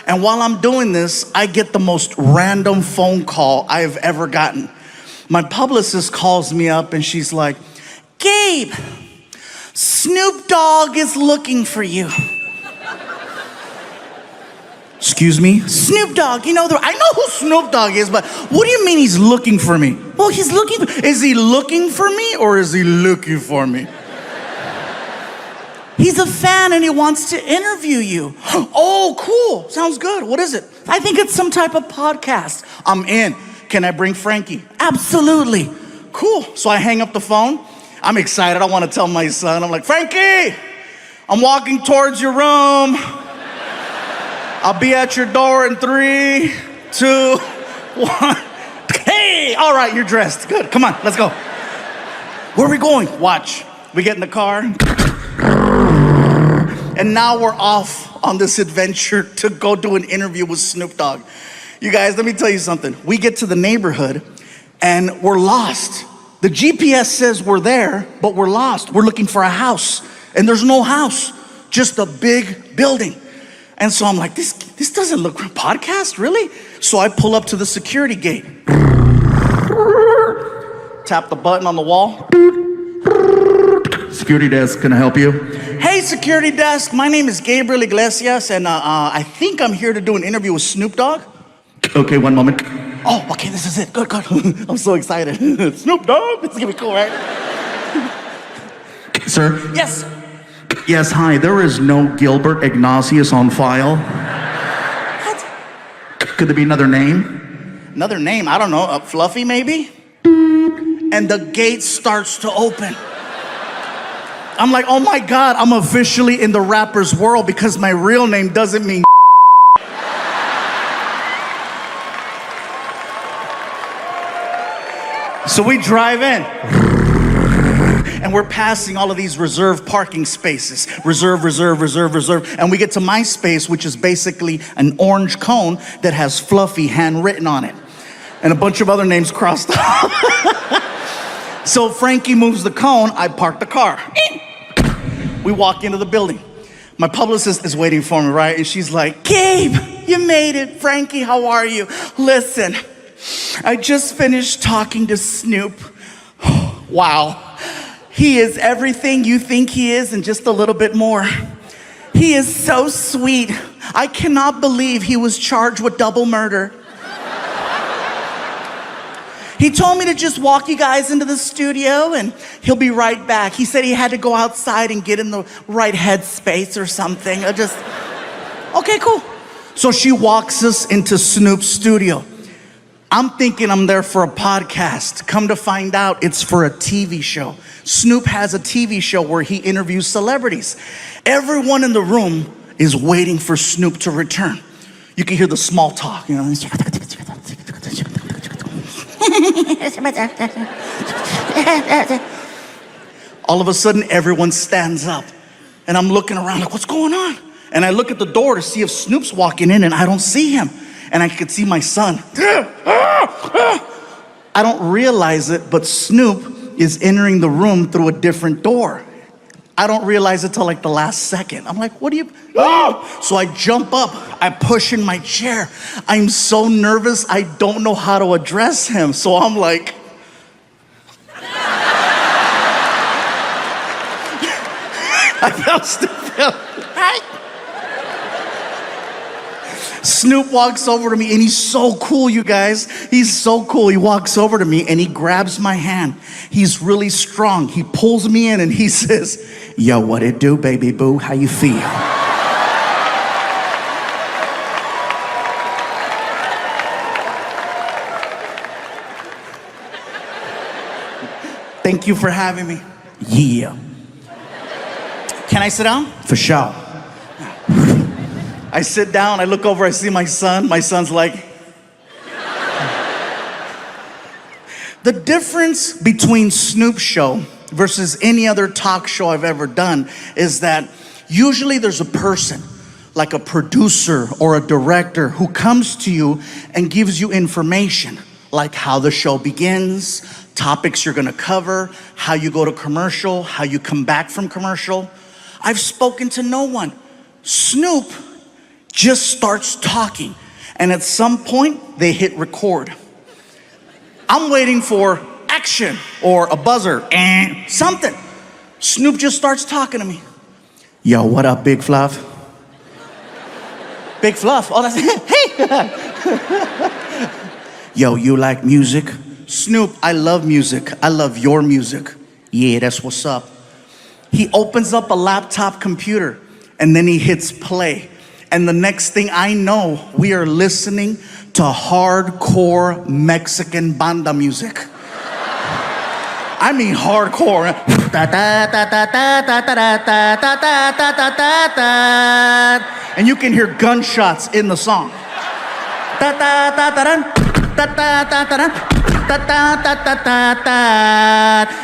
And while I'm doing this, I get the most random phone call I've ever gotten. My publicist calls me up and she's like, Gabe, Snoop Dogg is looking for you. Excuse me? Snoop Dogg, I know who Snoop Dogg is, but what do you mean he's looking for me? Well, he's looking for, is he looking for me or is he looking for me? He's a fan and he wants to interview you. Oh, cool, sounds good. What is it? I think it's some type of podcast. I'm in. Can I bring Frankie? Absolutely. Cool. So I hang up the phone. I'm excited. I want to tell my son. I'm like, Frankie, I'm walking towards your room. I'll be at your door in 3, 2, 1. Hey, all right, you're dressed. Good. Come on, let's go. Where are we going? Watch. We get in the car. And now we're off on this adventure to go do an interview with Snoop Dogg. You guys, let me tell you something. We get to the neighborhood and we're lost. The GPS says we're there, but we're lost. We're looking for a house and there's no house, just a big building. And so I'm like, this doesn't look like a podcast, really? So I pull up to the security gate. Tap the button on the wall. Security desk, can I help you? Hey, security desk, my name is Gabriel Iglesias, and I think I'm here to do an interview with Snoop Dogg. Okay, one moment. Oh, okay, this is it. Good. I'm so excited. Snoop Dogg? This is gonna be cool, right? Sir? Yes. Yes, hi. There is no Gilbert Ignatius on file. What? Could there be another name? Another name? I don't know. Fluffy, maybe? And the gate starts to open. I'm like, oh my God, I'm officially in the rapper's world because my real name doesn't mean So we drive in. And we're passing all of these reserved parking spaces. Reserve. And we get to my space, which is basically an orange cone that has Fluffy handwritten on it. And a bunch of other names crossed off. So Frankie moves the cone, I park the car. We walk into the building. My publicist is waiting for me, right? And she's like, Gabe, you made it. Frankie, how are you? Listen, I just finished talking to Snoop. Wow. He is everything you think he is and just a little bit more. He is so sweet. I cannot believe he was charged with double murder. He told me to just walk you guys into the studio and he'll be right back. He said he had to go outside and get in the right headspace or something. Okay, cool. So she walks us into Snoop's studio. I'm thinking I'm there for a podcast. Come to find out, it's for a TV show. Snoop has a TV show where he interviews celebrities. Everyone in the room is waiting for Snoop to return. You can hear the small talk, you know. All of a sudden, everyone stands up. And I'm looking around like, what's going on? And I look at the door to see if Snoop's walking in and I don't see him. And I could see my son. I don't realize it, but Snoop is entering the room through a different door. I don't realize it till like the last second. I'm like, what do you? Oh! So I jump up, I push in my chair. I'm so nervous, I don't know how to address him. So I'm like, I felt stupid. Hi. Snoop walks over to me and he's so cool, you guys. He's so cool. He walks over to me and he grabs my hand. He's really strong. He pulls me in and he says, yo, what it do, baby boo? How you feel? Thank you for having me. Yeah. Can I sit down? For sure. I sit down, I look over, I see my son. My son's like... The difference between Snoop's show versus any other talk show I've ever done is that usually there's a person, like a producer or a director, who comes to you and gives you information, like how the show begins, topics you're gonna cover, how you go to commercial, how you come back from commercial. I've spoken to no one. Snoop just starts talking. And at some point, they hit record. I'm waiting for action or a buzzer and something. Snoop just starts talking to me. Yo, what up, Big Fluff? Big Fluff? Oh, that's hey! Yo, you like music? Snoop, I love music. I love your music. Yeah, that's what's up. He opens up a laptop computer and then he hits play. And the next thing I know, we are listening to hardcore Mexican banda music. I mean hardcore. And you can hear gunshots in the song.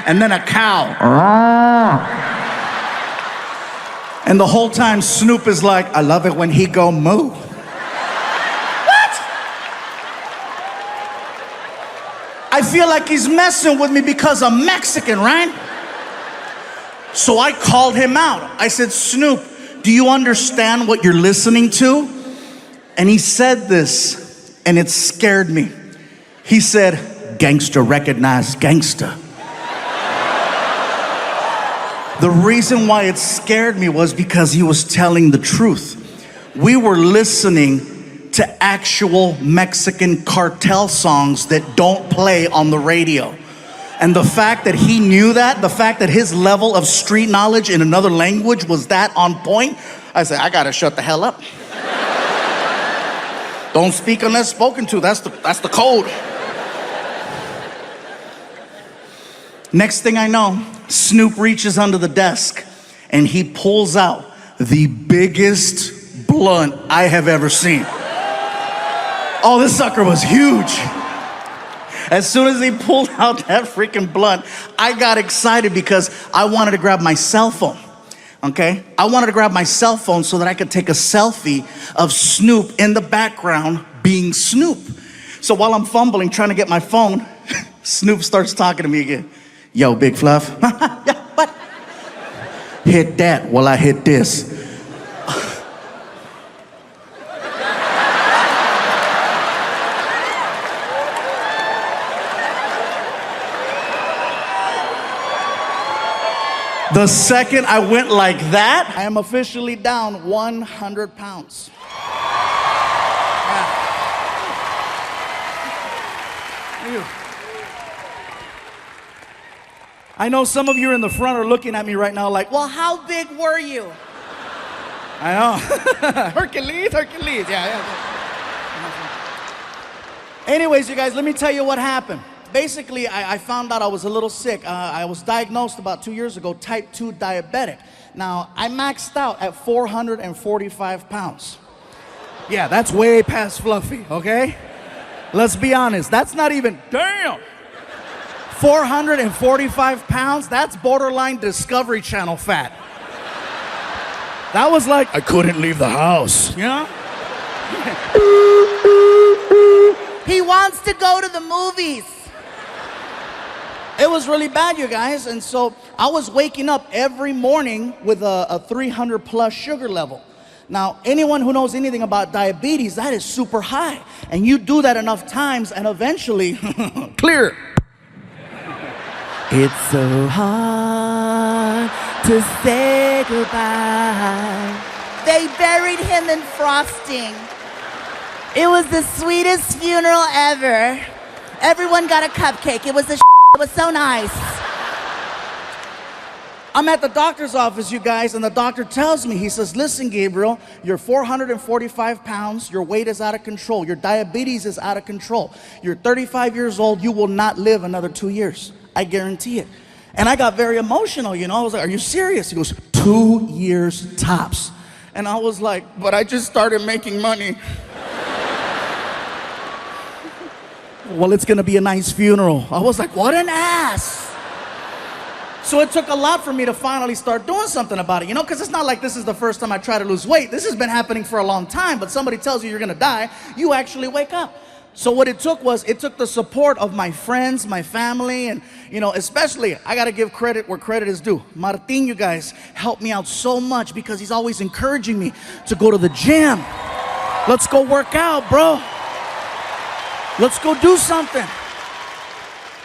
And then a cow. And the whole time Snoop is like, I love it when he go moo. What? I feel like he's messing with me because I'm Mexican, right? So I called him out. I said, Snoop, do you understand what you're listening to? And he said this, and it scared me. He said, gangster recognize gangster. The reason why it scared me was because he was telling the truth. We were listening to actual Mexican cartel songs that don't play on the radio. And the fact that he knew that, the fact that his level of street knowledge in another language was that on point, I said, I gotta shut the hell up. Don't speak unless spoken to, that's the code. Next thing I know, Snoop reaches under the desk and he pulls out the biggest blunt I have ever seen. Oh, this sucker was huge. As soon as he pulled out that freaking blunt, I got excited because I wanted to grab my cell phone, okay? I wanted to grab my cell phone so that I could take a selfie of Snoop in the background being Snoop. So while I'm fumbling, trying to get my phone, Snoop starts talking to me again. Yo, Big Fluff. Yeah, what? Hit that while I hit this. The second I went like that, I am officially down 100 pounds. Yeah. I know some of you in the front are looking at me right now like, well, how big were you? I know. Hercules, yeah. Anyways, you guys, let me tell you what happened. Basically, I found out I was a little sick. I was diagnosed about 2 years ago, type 2 diabetic. Now, I maxed out at 445 pounds. Yeah, that's way past fluffy, okay? Let's be honest, that's not even, damn! 445 pounds, that's borderline Discovery Channel fat. That was like, I couldn't leave the house, you know? He wants to go to the movies. It was really bad, you guys, and so I was waking up every morning with a 300 plus sugar level. Now, anyone who knows anything about diabetes, that is super high. And you do that enough times and eventually, clear. It's so hard to say goodbye. They buried him in frosting. It was the sweetest funeral ever. Everyone got a cupcake. It was it was so nice. I'm at the doctor's office, you guys, and the doctor tells me, he says, listen, Gabriel, you're 445 pounds, your weight is out of control, your diabetes is out of control. You're 35 years old, you will not live another 2 years. I guarantee it. And I got very emotional, you know. I was like, are you serious? He goes, 2 years tops. And I was like, but I just started making money. Well, it's gonna be a nice funeral. I was like, what an ass. So it took a lot for me to finally start doing something about it, you know, because it's not like this is the first time I try to lose weight. This has been happening for a long time, but somebody tells you you're gonna die, you actually wake up. So what it took was, it took the support of my friends, my family, and, you know, especially, I gotta give credit where credit is due. Martin, you guys, helped me out so much because he's always encouraging me to go to the gym. Let's go work out, bro. Let's go do something.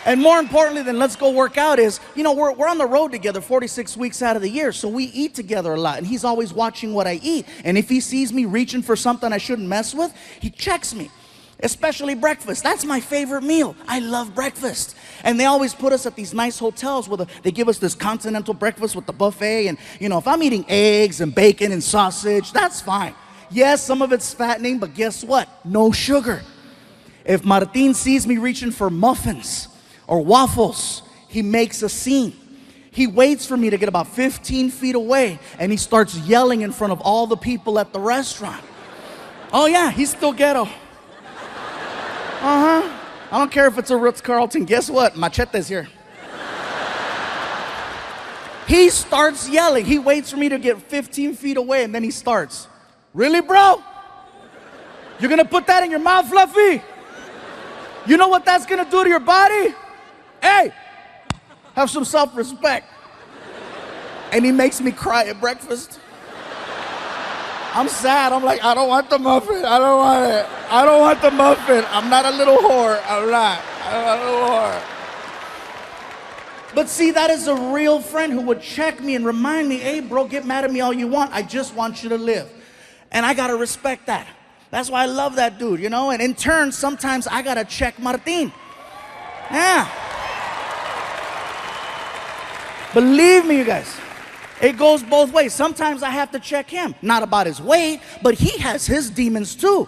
And more importantly than let's go work out is, we're on the road together 46 weeks out of the year, so we eat together a lot, and he's always watching what I eat. And if he sees me reaching for something I shouldn't mess with, he checks me, especially breakfast. That's my favorite meal. I love breakfast. And they always put us at these nice hotels where they give us this continental breakfast with the buffet. And, if I'm eating eggs and bacon and sausage, that's fine. Yes, some of it's fattening, but guess what? No sugar. If Martin sees me reaching for muffins or waffles, he makes a scene. He waits for me to get about 15 feet away, and he starts yelling in front of all the people at the restaurant. Oh yeah, he's still ghetto. I don't care if it's a Ritz-Carlton. Guess what? Machete's here. He starts yelling. He waits for me to get 15 feet away, and then he starts. Really, bro? You're gonna put that in your mouth, Fluffy? You know what that's gonna do to your body? Hey, have some self-respect. And he makes me cry at breakfast. I'm sad. I'm like, I don't want the muffin. I don't want it. I don't want the muffin. I'm not a little whore. I'm not a little whore. But see, that is a real friend who would check me and remind me, hey, bro, get mad at me all you want. I just want you to live. And I gotta respect that. That's why I love that dude, And in turn, sometimes I gotta check Martin. Yeah. Believe me, you guys. It goes both ways. Sometimes I have to check him. Not about his weight, but he has his demons too.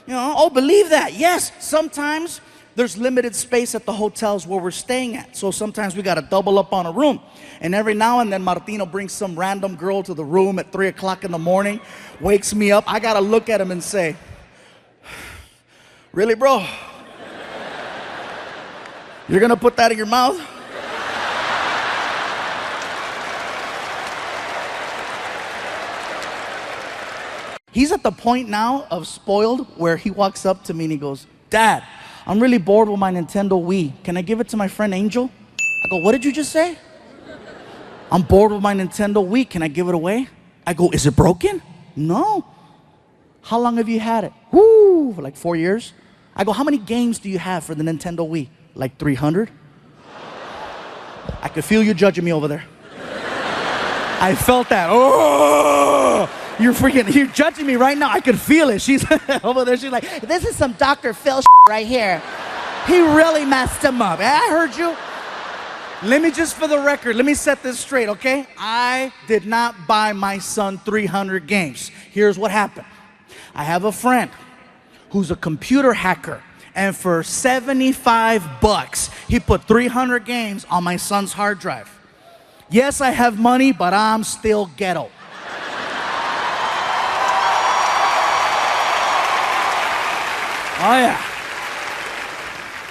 Believe that. Yes, sometimes there's limited space at the hotels where we're staying at. So sometimes we got to double up on a room. And every now and then Martino brings some random girl to the room at 3 o'clock in the morning, wakes me up. I got to look at him and say, really, bro? You're going to put that in your mouth? He's at the point now of spoiled where he walks up to me and he goes, Dad, I'm really bored with my Nintendo Wii. Can I give it to my friend Angel? I go, what did you just say? I'm bored with my Nintendo Wii. Can I give it away? I go, is it broken? No. How long have you had it? Woo, for like 4 years. I go, how many games do you have for the Nintendo Wii? Like 300? I could feel you judging me over there. I felt that. Oh! You're judging me right now. I could feel it. She's over there. She's like, this is some Dr. Phil right here. He really messed him up. I heard you. Let me just, for the record, let me set this straight, okay? I did not buy my son 300 games. Here's what happened. I have a friend who's a computer hacker, and for $75, he put 300 games on my son's hard drive. Yes, I have money, but I'm still ghetto. Oh, yeah.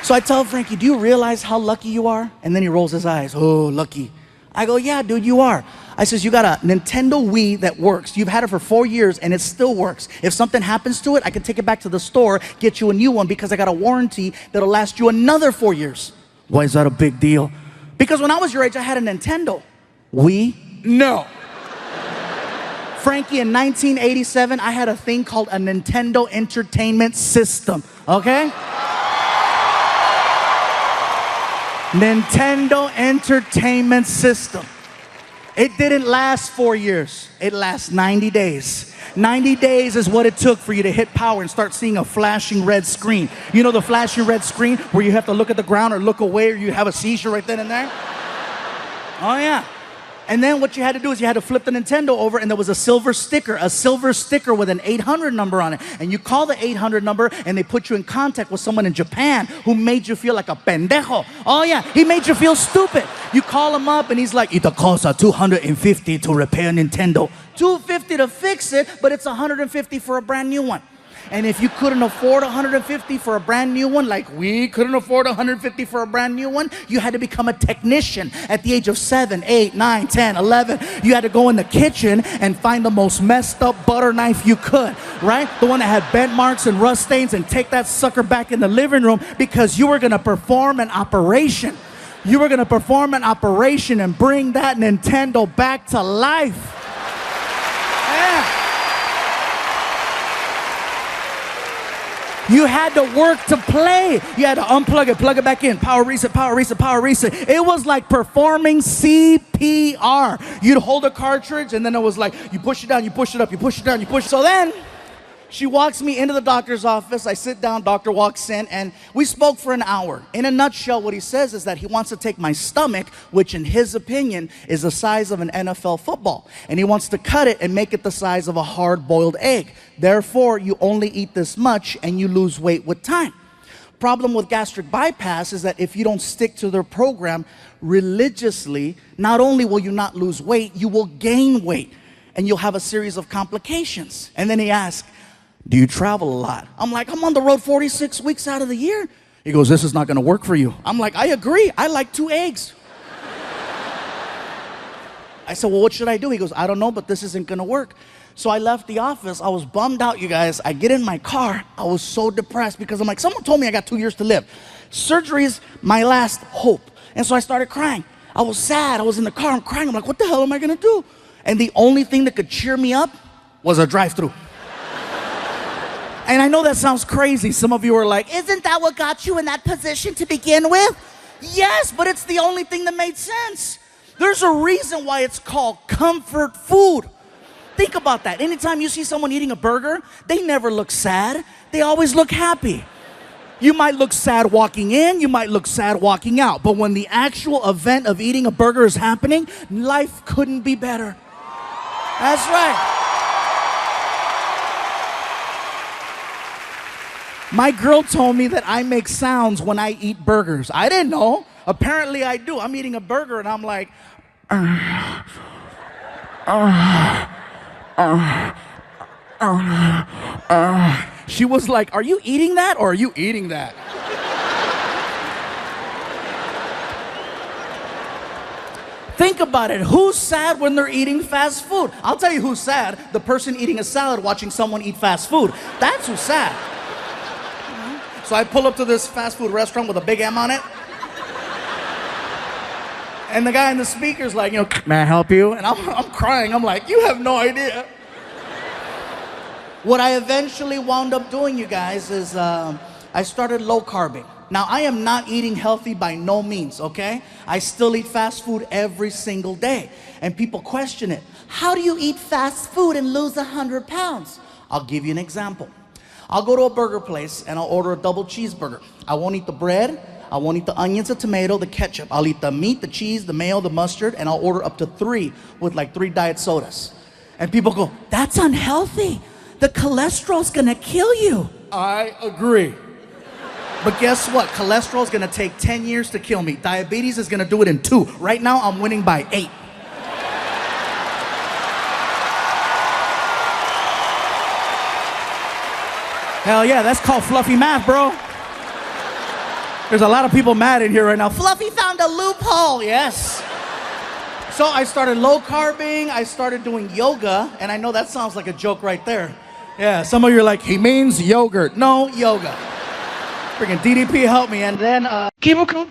So I tell Frankie, do you realize how lucky you are? And then he rolls his eyes. Oh, lucky. I go, yeah, dude, you are. I says, you got a Nintendo Wii that works. You've had it for 4 years, and it still works. If something happens to it, I can take it back to the store, get you a new one, because I got a warranty that'll last you another 4 years. Why is that a big deal? Because when I was your age, I had a Nintendo. Wii? No. Frankie, in 1987, I had a thing called a Nintendo Entertainment System, okay? Nintendo Entertainment System. It didn't last 4 years. It lasts 90 days. 90 days is what it took for you to hit power and start seeing a flashing red screen. You know the flashing red screen where you have to look at the ground or look away or you have a seizure right then and there? Oh, yeah. And then what you had to do is you had to flip the Nintendo over, and there was a silver sticker with an 800 number on it. And you call the 800 number, and they put you in contact with someone in Japan who made you feel like a pendejo. Oh, yeah, he made you feel stupid. You call him up, and he's like, it costs $250 to repair Nintendo. $250 to fix it, but it's $150 for a brand new one. And if you couldn't afford $150 for a brand new one, like we couldn't afford $150 for a brand new one, you had to become a technician at the age of 7, 8, 9, 10, 11. You had to go in the kitchen and find the most messed up butter knife you could, right? The one that had bent marks and rust stains, and take that sucker back in the living room because you were going to perform an operation. You were going to perform an operation and bring that Nintendo back to life. Yeah. You had to work to play. You had to unplug it, plug it back in, power reset, power reset, power reset. It was like performing CPR. You'd hold a cartridge, and then it was like, you push it down, you push it up, you push it down, you push it. So then, she walks me into the doctor's office. I sit down, doctor walks in, and we spoke for an hour. In a nutshell, what he says is that he wants to take my stomach, which in his opinion is the size of an NFL football, and he wants to cut it and make it the size of a hard-boiled egg. Therefore, you only eat this much and you lose weight with time. Problem with gastric bypass is that if you don't stick to their program religiously, not only will you not lose weight, you will gain weight, and you'll have a series of complications. And then he asked, do you travel a lot? I'm like, I'm on the road 46 weeks out of the year. He goes, this is not gonna work for you. I'm like, I agree, I like 2 eggs. I said, well, what should I do? He goes, I don't know, but this isn't gonna work. So I left the office. I was bummed out, you guys. I get in my car. I was so depressed because I'm like, someone told me I got 2 years to live. Surgery's my last hope. And so I started crying. I was sad. I was in the car. I'm crying. I'm like, what the hell am I gonna do? And the only thing that could cheer me up was a drive-thru. And I know that sounds crazy. Some of you are like, Isn't that what got you in that position to begin with? yes, but it's the only thing that made sense. There's a reason why it's called comfort food. Think about that. Anytime you see someone eating a burger, they never look sad. They always look happy. You might look sad walking in, you might look sad walking out, but when the actual event of eating a burger is happening, life couldn't be better. That's right. My girl told me that I make sounds when I eat burgers. I didn't know. Apparently I do. I'm eating a burger and I'm like, She was like, are you eating that or are you eating that? Think about it. Who's sad when they're eating fast food? I'll tell you who's sad. The person eating a salad watching someone eat fast food. That's who's sad. So I pull up to this fast food restaurant with a big M on it. And the guy in the speaker's like, may I help you? And I'm crying. I'm like, you have no idea. What I eventually wound up doing, you guys, is I started low carbing. Now, I am not eating healthy by no means, okay? I still eat fast food every single day. And people question it. How do you eat fast food and lose 100 pounds? I'll give you an example. I'll go to a burger place and I'll order a double cheeseburger. I won't eat the bread, I won't eat the onions, the tomato, the ketchup. I'll eat the meat, the cheese, the mayo, the mustard, and I'll order up to 3 with like 3 diet sodas. And people go, That's unhealthy. The cholesterol's gonna kill you. I agree. But guess what? Cholesterol's gonna take 10 years to kill me. Diabetes is gonna do it in 2. Right now, I'm winning by 8. Hell yeah, that's called fluffy math, bro. There's a lot of people mad in here right now. Fluffy found a loophole. Yes. So I started low carbing, I started doing yoga, and I know that sounds like a joke right there. Yeah, some of you are like, he means yogurt. No, yoga. Freaking DDP helped me, and then, keep it cool.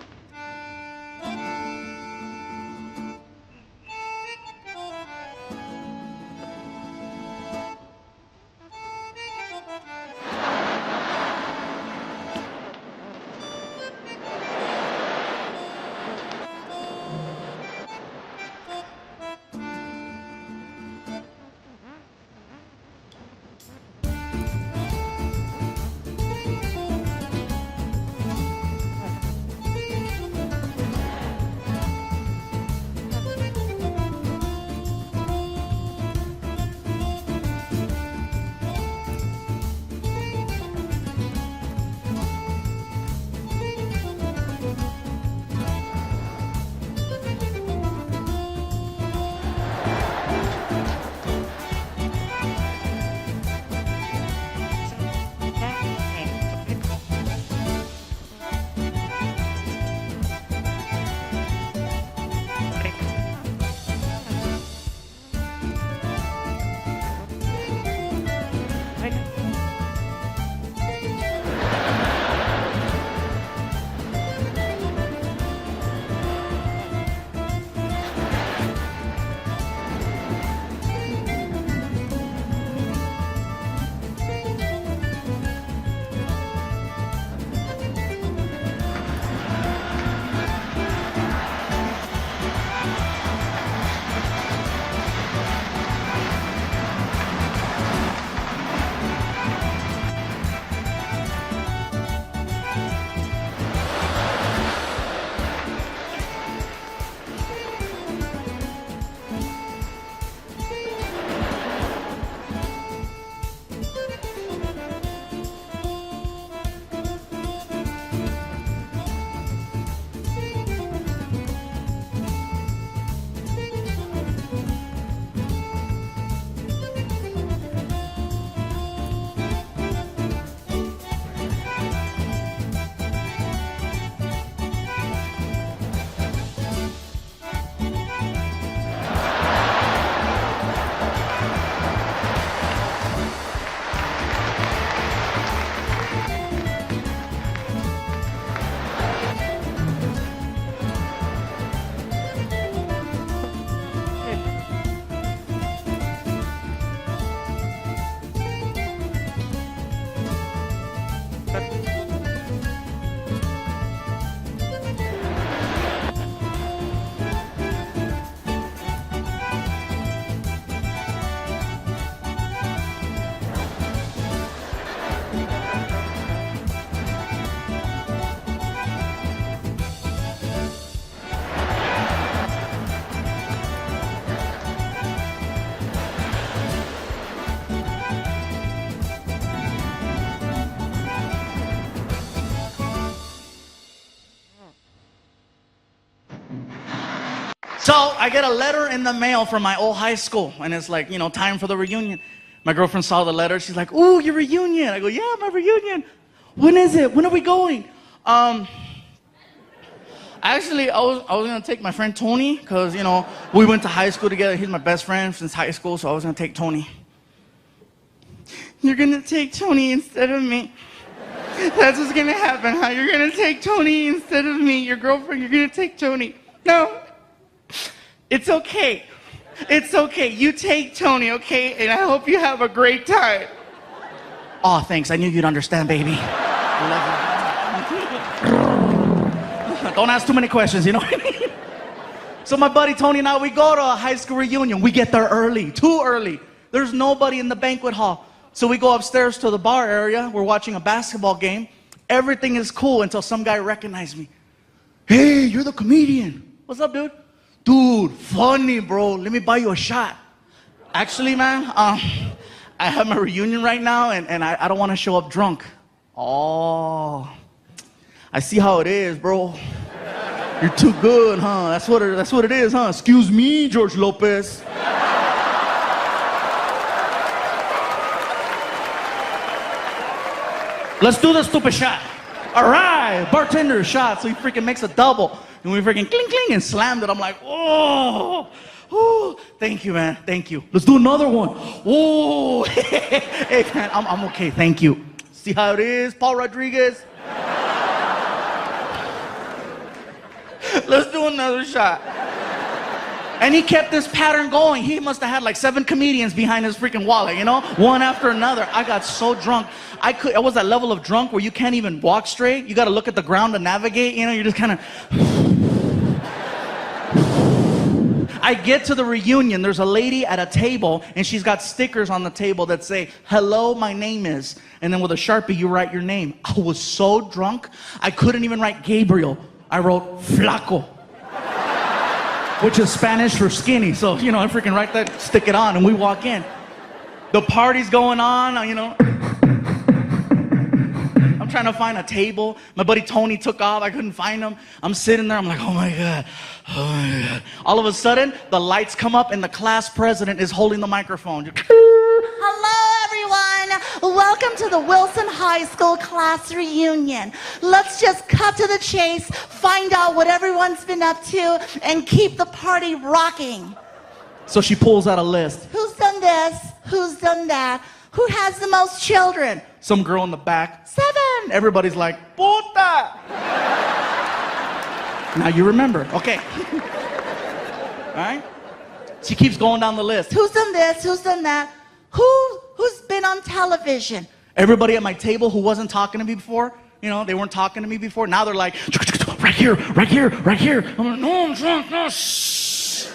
So I get a letter in the mail from my old high school, and it's like, time for the reunion. My girlfriend saw the letter. She's like, "Ooh, your reunion." I go, "Yeah, my reunion. When is it? When are we going?" Actually, I was gonna take my friend Tony, because we went to high school together. He's my best friend since high school, so I was gonna take Tony. "You're gonna take Tony instead of me. That's what's gonna happen, huh? You're gonna take Tony instead of me. Your girlfriend, you're gonna take Tony." "No. It's okay. It's okay. You take Tony, okay? And I hope you have a great time." "Oh, thanks. I knew you'd understand, baby. I love you." Don't ask too many questions, you know what I mean? So my buddy Tony and I, we go to a high school reunion. We get there early, too early. There's nobody in the banquet hall. So we go upstairs to the bar area. We're watching a basketball game. Everything is cool until some guy recognized me. "Hey, you're the comedian. What's up, dude?" "Dude, funny, bro. Let me buy you a shot." "Actually, man, I have my reunion right now, and I don't want to show up drunk." "Oh, I see how it is, bro. You're too good, huh? That's what it is, huh? Excuse me, George Lopez." "Let's do the stupid shot." "All right, bartender shot." So he freaking makes a double. And we freaking cling, cling, and slammed it. I'm like, "Oh, thank you, man. Thank you. Let's do another one." "Oh, hey, man, I'm okay. Thank you." See how it is, Paul Rodriguez? "Let's do another shot." And he kept this pattern going. He must have had like 7 comedians behind his freaking wallet, one after another. I got so drunk. I was that level of drunk where you can't even walk straight. You got to look at the ground to navigate. You're just kind of. I get to the reunion. There's a lady at a table, and she's got stickers on the table that say, "Hello, my name is." And then with a Sharpie, you write your name. I was so drunk, I couldn't even write Gabriel. I wrote Flaco, which is Spanish for skinny. So, I freaking write that, stick it on, and we walk in. The party's going on, I'm trying to find a table. My buddy Tony took off. I couldn't find him. I'm sitting there. I'm like, oh my God. All of a sudden, the lights come up, and the class president is holding the microphone. Hello, everyone. Welcome to the Wilson High School class reunion. Let's just cut to the chase, find out what everyone's been up to, and keep the party rocking. So she pulls out a list. Who's done this? Who's done that? Who has the most children? Some girl in the back. 7. Everybody's like, "Puta." Now you remember. Okay. All right? She keeps going down the list. Who's done this? Who's done that? Who's been on television? Everybody at my table who wasn't talking to me before, they weren't talking to me before. Now they're like, "Right here, right here, right here." I'm like, "No, I'm drunk, no, shh."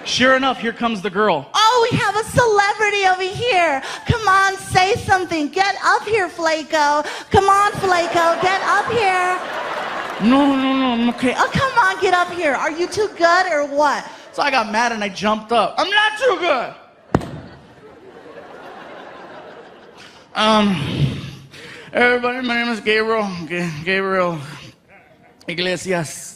Sure enough, here comes the girl. Oh, we have a celebrity over here. Come on, say something. Get up here, Flaco. Come on, Flaco, get up here. No, I'm okay. Oh, come on, get up here. Are you too good or what? So I got mad and I jumped up. "I'm not too good." Everybody, my name is Gabriel Iglesias.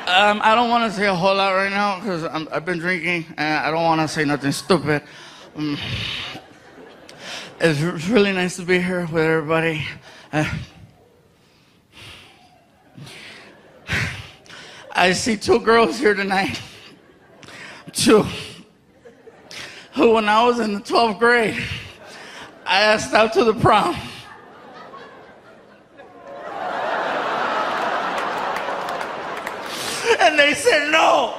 I don't want to say a whole lot right now because I've been drinking and I don't want to say nothing stupid. It's really nice to be here with everybody. I see 2 girls here tonight. 2 who, when I was in the 12th grade, I asked out to the prom. And they said no.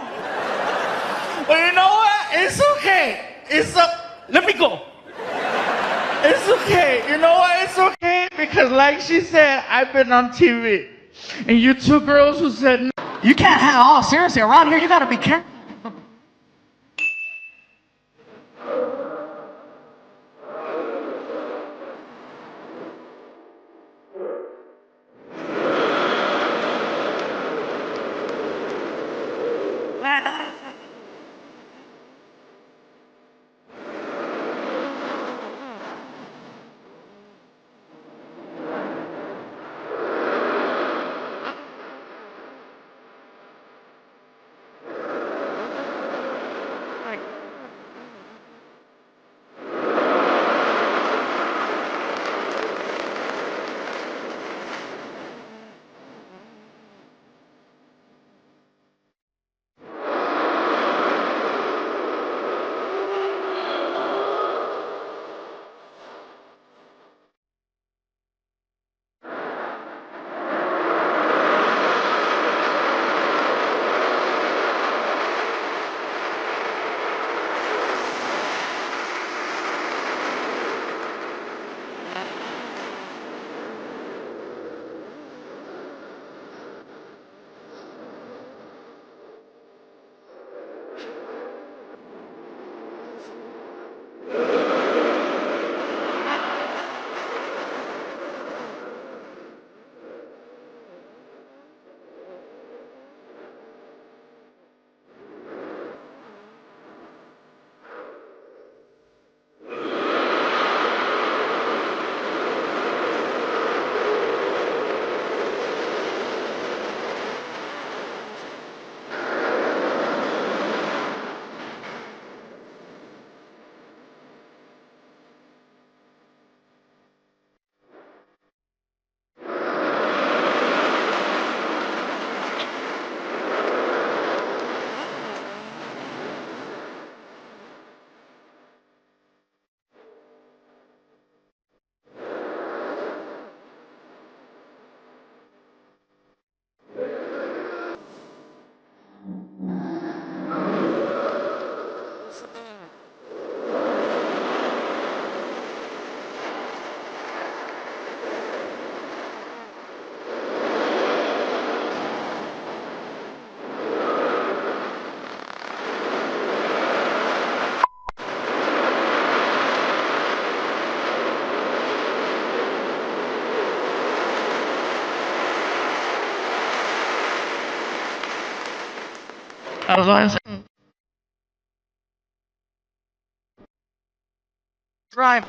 But you know what? It's okay. Let me go. It's okay. You know what? It's okay because like she said, I've been on TV. And you 2 girls who said no. You can't have, seriously, around here you gotta be careful. As I said, drive.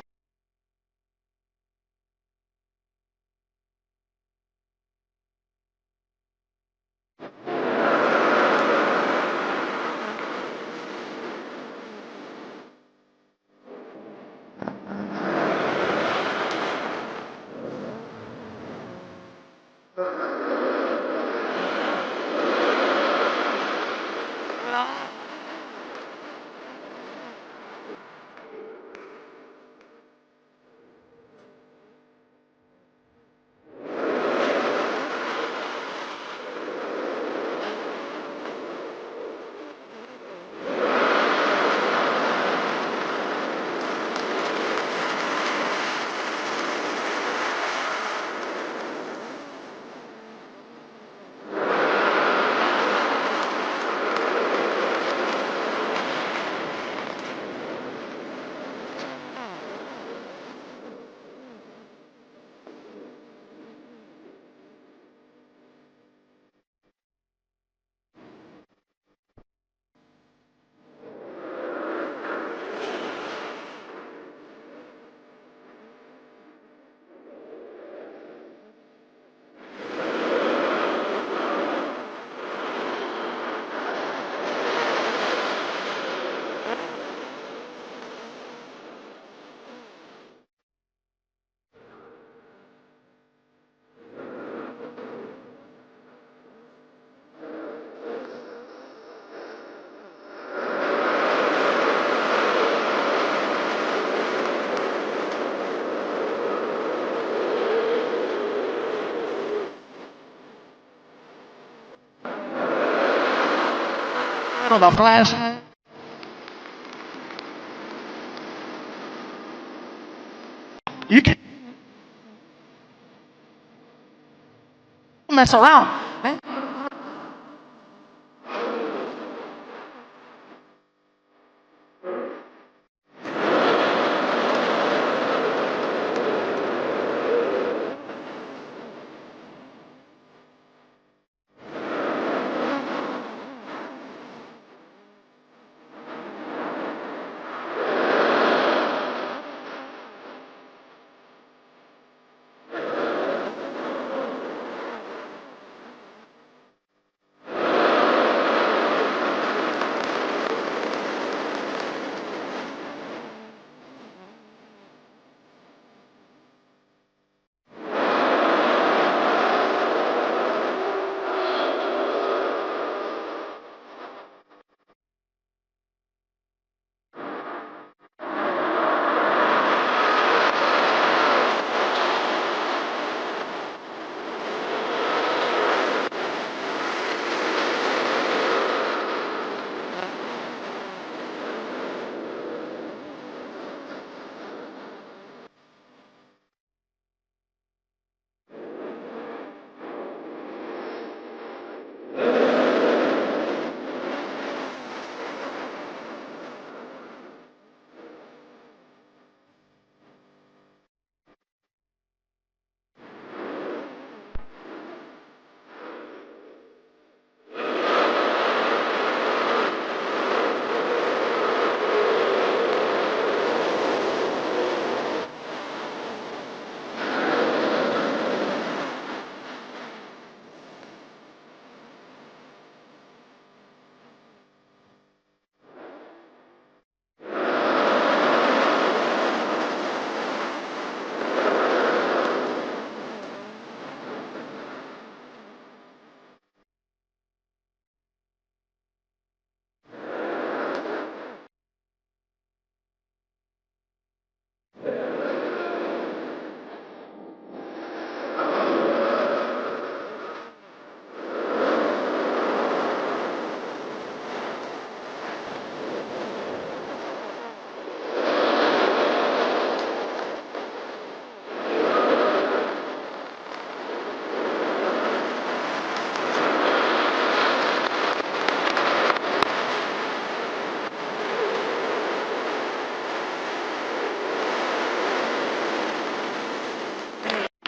The class. You can mess around, man.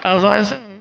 As I said.